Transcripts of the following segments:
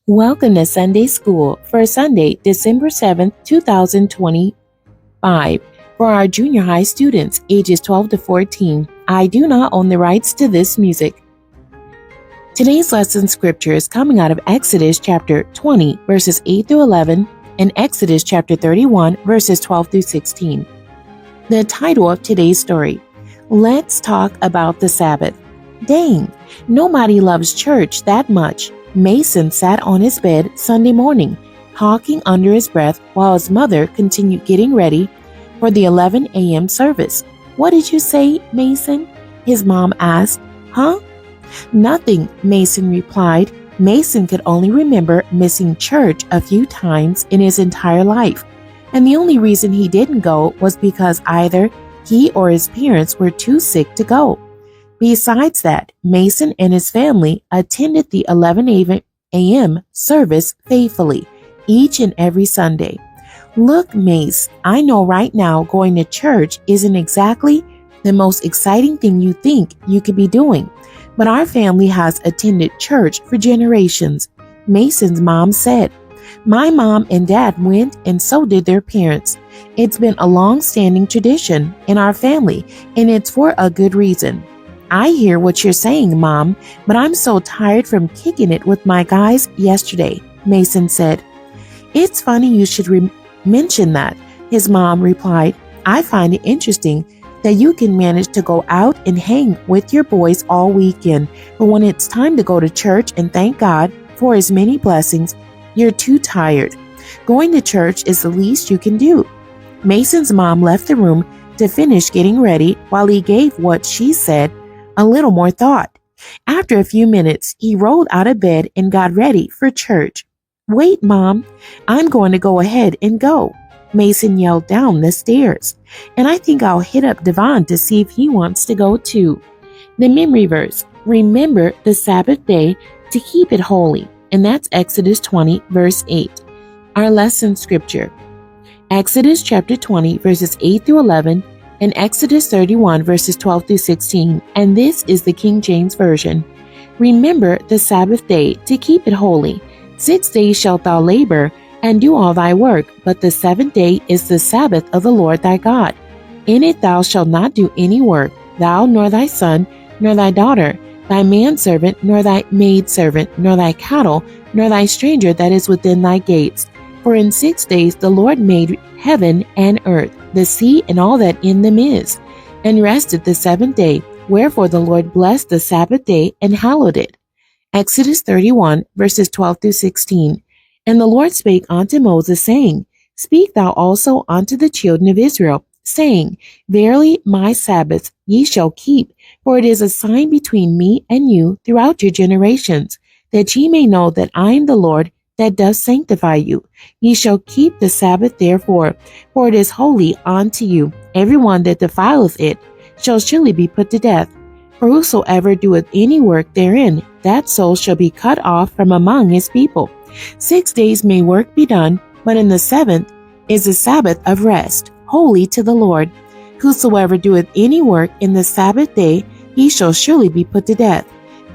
Welcome to Sunday School for Sunday, December 7th, 2025. For our junior high students, ages 12 to 14, I do not own the rights to this music. Today's lesson scripture is coming out of Exodus chapter 20, verses 8 through 11, and Exodus chapter 31, verses 12 through 16. The title of today's story: Let's Talk About the Sabbath. Dang, nobody loves church that much. Mason sat on his bed Sunday morning, talking under his breath while his mother continued getting ready for the 11 a.m. service. "What did you say, Mason?" his mom asked. "Huh?" "Nothing," Mason replied. Mason could only remember missing church a few times in his entire life, and the only reason he didn't go was because either he or his parents were too sick to go. Besides that, Mason and his family attended the 11 a.m. service faithfully, each and every Sunday. "Look, Mace, I know right now going to church isn't exactly the most exciting thing you think you could be doing, but our family has attended church for generations," Mason's mom said. "My mom and dad went, and so did their parents. It's been a long-standing tradition in our family, and it's for a good reason." "I hear what you're saying, Mom, but I'm so tired from kicking it with my guys yesterday," Mason said. "It's funny you should mention that," his mom replied. "I find it interesting that you can manage to go out and hang with your boys all weekend, but when it's time to go to church and thank God for his many blessings, you're too tired. Going to church is the least you can do." Mason's mom left the room to finish getting ready while he gave what she said a little more thought. After a few minutes, he rolled out of bed and got ready for church. "Wait, Mom, I'm going to go ahead and go," Mason yelled down the stairs. "And I think I'll hit up Devon to see if he wants to go too." The memory verse: remember the Sabbath day to keep it holy. And that's Exodus 20, verse 8. Our lesson scripture: Exodus chapter 20, verses 8 through 11, and Exodus 31, verses 12 through 16, and this is the King James Version. "Remember the Sabbath day to keep it holy. 6 days shalt thou labor and do all thy work, but the seventh day is the Sabbath of the Lord thy God. In it thou shalt not do any work, thou nor thy son, nor thy daughter, thy manservant, nor thy maidservant, nor thy cattle, nor thy stranger that is within thy gates. For in 6 days the Lord made heaven and earth, the sea and all that in them is, and rested the seventh day. Wherefore the Lord blessed the Sabbath day and hallowed it." Exodus 31, verses 12 through 16. "And the Lord spake unto Moses, saying, Speak thou also unto the children of Israel, saying, Verily my Sabbath ye shall keep, for it is a sign between me and you throughout your generations, that ye may know that I am the Lord that does sanctify you. Ye shall keep the Sabbath therefore, for it is holy unto you. Every one that defileth it shall surely be put to death. For whosoever doeth any work therein, that soul shall be cut off from among his people. 6 days may work be done, but in the seventh is the Sabbath of rest, holy to the Lord. Whosoever doeth any work in the Sabbath day, he shall surely be put to death.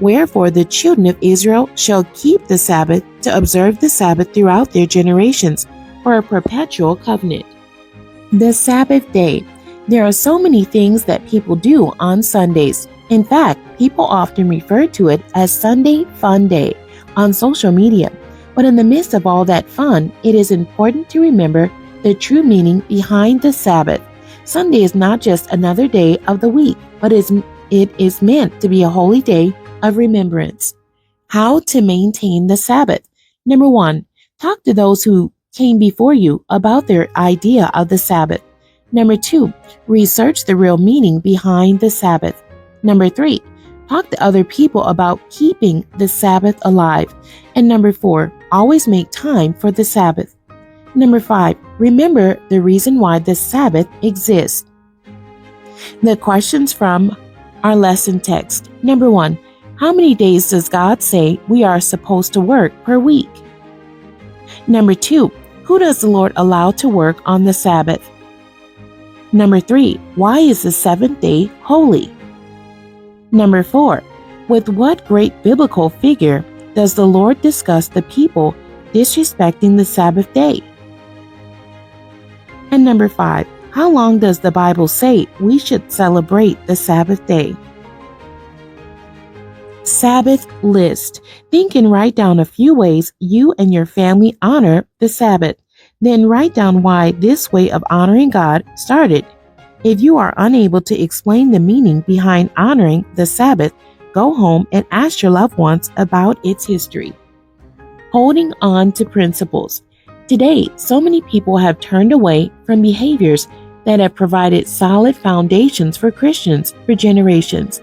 Wherefore the children of Israel shall keep the Sabbath to observe the Sabbath throughout their generations for a perpetual covenant." The Sabbath day. There are so many things that people do on Sundays. In fact, people often refer to it as Sunday Fun Day on social media. But in the midst of all that fun, it is important to remember the true meaning behind the Sabbath. Sunday is not just another day of the week, but it is meant to be a holy day of remembrance. How to maintain the Sabbath. Number 1, talk to those who came before you about their idea of the Sabbath. Number 2, research the real meaning behind the Sabbath. Number 3, talk to other people about keeping the Sabbath alive. And number 4, always make time for the Sabbath. Number 5, remember the reason why the Sabbath exists. The questions from our lesson text. Number 1, how many days does God say we are supposed to work per week? Number 2, who does the Lord allow to work on the Sabbath? Number 3, why is the seventh day holy? Number 4, with what great biblical figure does the Lord discuss the people disrespecting the Sabbath day? And number 5, how long does the Bible say we should celebrate the Sabbath day? Sabbath list. Think and write down a few ways you and your family honor the Sabbath. Then write down why this way of honoring God started. If you are unable to explain the meaning behind honoring the Sabbath, go home and ask your loved ones about its history. Holding on to principles. Today, so many people have turned away from behaviors that have provided solid foundations for Christians for generations.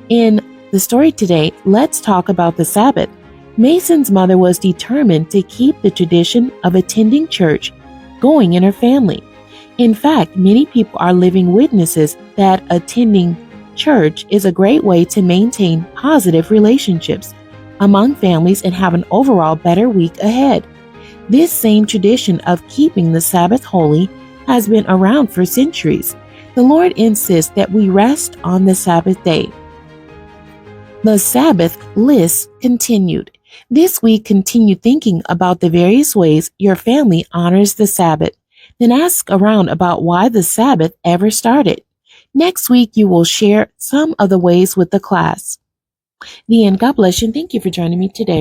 In the story today, let's talk about the Sabbath. Mason's mother was determined to keep the tradition of attending church going in her family. In fact, many people are living witnesses that attending church is a great way to maintain positive relationships among families and have an overall better week ahead. This same tradition of keeping the Sabbath holy has been around for centuries. The Lord insists that we rest on the Sabbath day. The Sabbath list continued. This week, continue thinking about the various ways your family honors the Sabbath. Then ask around about why the Sabbath ever started. Next week, you will share some of the ways with the class. The end. God bless you and thank you for joining me today.